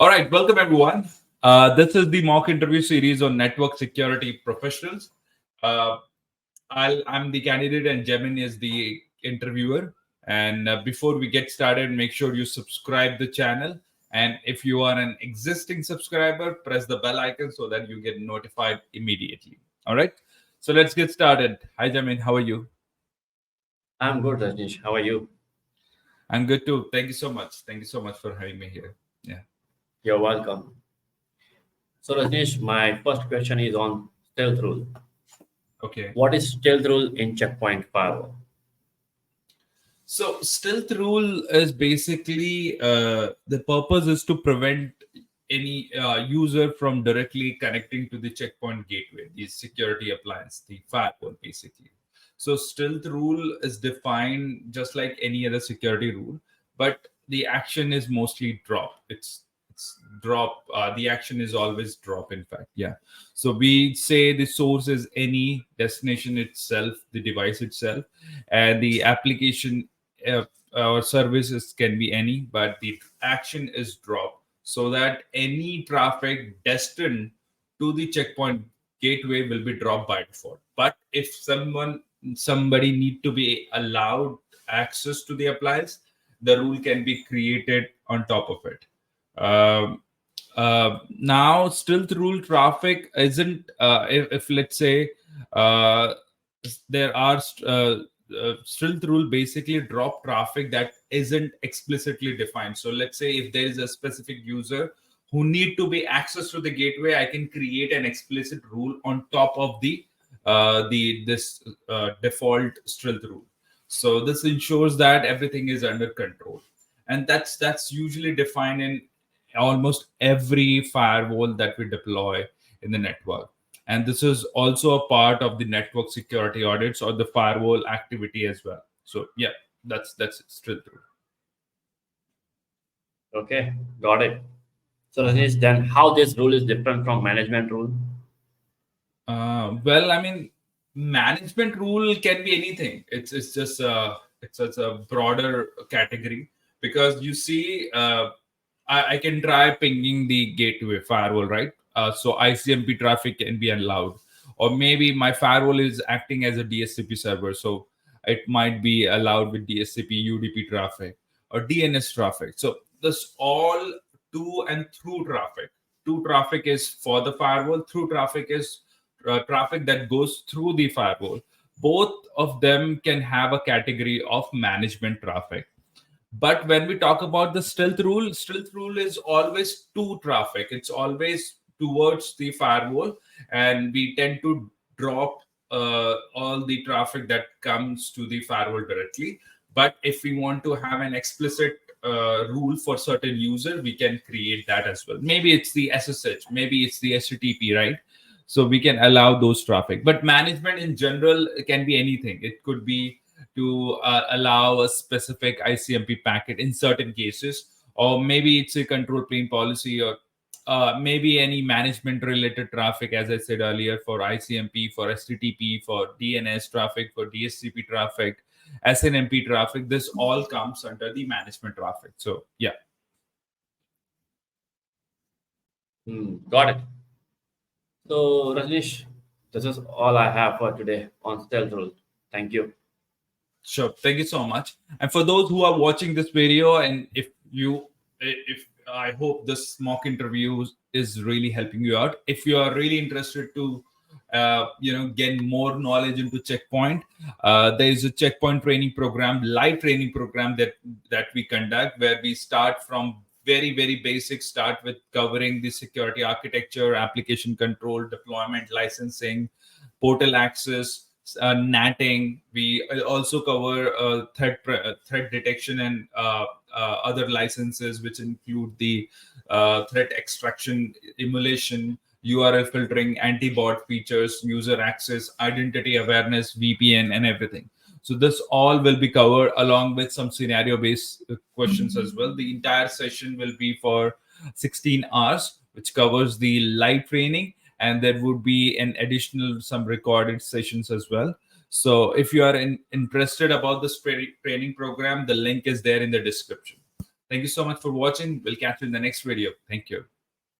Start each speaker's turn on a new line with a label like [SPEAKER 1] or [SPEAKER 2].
[SPEAKER 1] All right, welcome everyone. This is the mock interview series on network security professionals. Uh, I'm the candidate and Jemin is the interviewer. And before we get started, make sure you subscribe the channel. And if you are an existing subscriber, press the bell icon so that you get notified immediately. All right. So let's get started. Hi, Jemin. How are you?
[SPEAKER 2] I'm good, Rajneesh. How are you?
[SPEAKER 1] I'm good too. Thank you so much. Thank you so much for having me here. Yeah.
[SPEAKER 2] You're welcome. So, Rajneesh, my first question is on stealth rule.
[SPEAKER 1] Okay.
[SPEAKER 2] What is stealth rule in checkpoint firewall?
[SPEAKER 1] So stealth rule is basically the purpose is to prevent any user from directly connecting to the checkpoint gateway, the security appliance, the firewall, basically. So stealth rule is defined just like any other security rule, but the action is mostly drop. It's drop. The action is always drop. In fact, yeah. So we say the source is any destination itself, the device itself, and the application uh, or services can be any, but the action is drop so that any traffic destined to the checkpoint gateway will be dropped by default. But if somebody need to be allowed access to the appliance, the rule can be created on top of it. Um, Now, stealth rule traffic isn't if let's say uh, there are stealth rule basically drop traffic that isn't explicitly defined. So let's say if there is a specific user who need to be access to the gateway, I can create an explicit rule on top of the this default stealth rule. So this ensures that everything is under control, and that's usually defined in almost every firewall that we deploy in the network. And this is also a part of the network security audits or the firewall activity as well. So yeah, that's still true.
[SPEAKER 2] Okay, got it. So, Rajneesh, then how this rule is different from management rule?
[SPEAKER 1] Well, I mean, management rule can be anything. It's just a broader category because you see, I can try pinging the gateway firewall, right? So ICMP traffic can be allowed, or maybe my firewall is acting as a DSCP server, so it might be allowed with DSCP UDP traffic or DNS traffic. So this all to and through traffic. To traffic is for the firewall. Through traffic is traffic that goes through the firewall. Both of them can have a category of management traffic. But when we talk about the stealth rule is always to traffic. It's always towards the firewall, and we tend to drop all the traffic that comes to the firewall directly. But if we want to have an explicit rule for certain user, we can create that as well. Maybe it's the SSH, maybe it's the HTTP, right? So we can allow those traffic. But management in general can be anything. It could be to allow a specific ICMP packet in certain cases, or maybe it's a control plane policy, or maybe any management related traffic, as I said earlier, for ICMP, for HTTP, for DNS traffic, for DSCP traffic, SNMP traffic. This all comes under the management traffic. So, yeah.
[SPEAKER 2] Got it. So, Rajneesh, this is all I have for today on stealth rule. Thank you.
[SPEAKER 1] Sure. Thank you so much. And for those who are watching this video, and if I hope this mock interview is really helping you out. If you are really interested to, gain more knowledge into Checkpoint, there is a Checkpoint training program, live training program that we conduct, where we start from very basic, start with covering the security architecture, application control, deployment, licensing, portal access, natting. We also cover threat detection and other licenses, which include the threat extraction, emulation, URL filtering, anti-bot features, user access, identity awareness, VPN, and everything. So this all will be covered along with some scenario-based questions as well. The entire session will be for 16 hours, which covers the live training, and there would be an additional some recorded sessions as well. So if you are interested about this training program, the link is there in the description. Thank you so much for watching. We'll catch you in the next video. Thank you.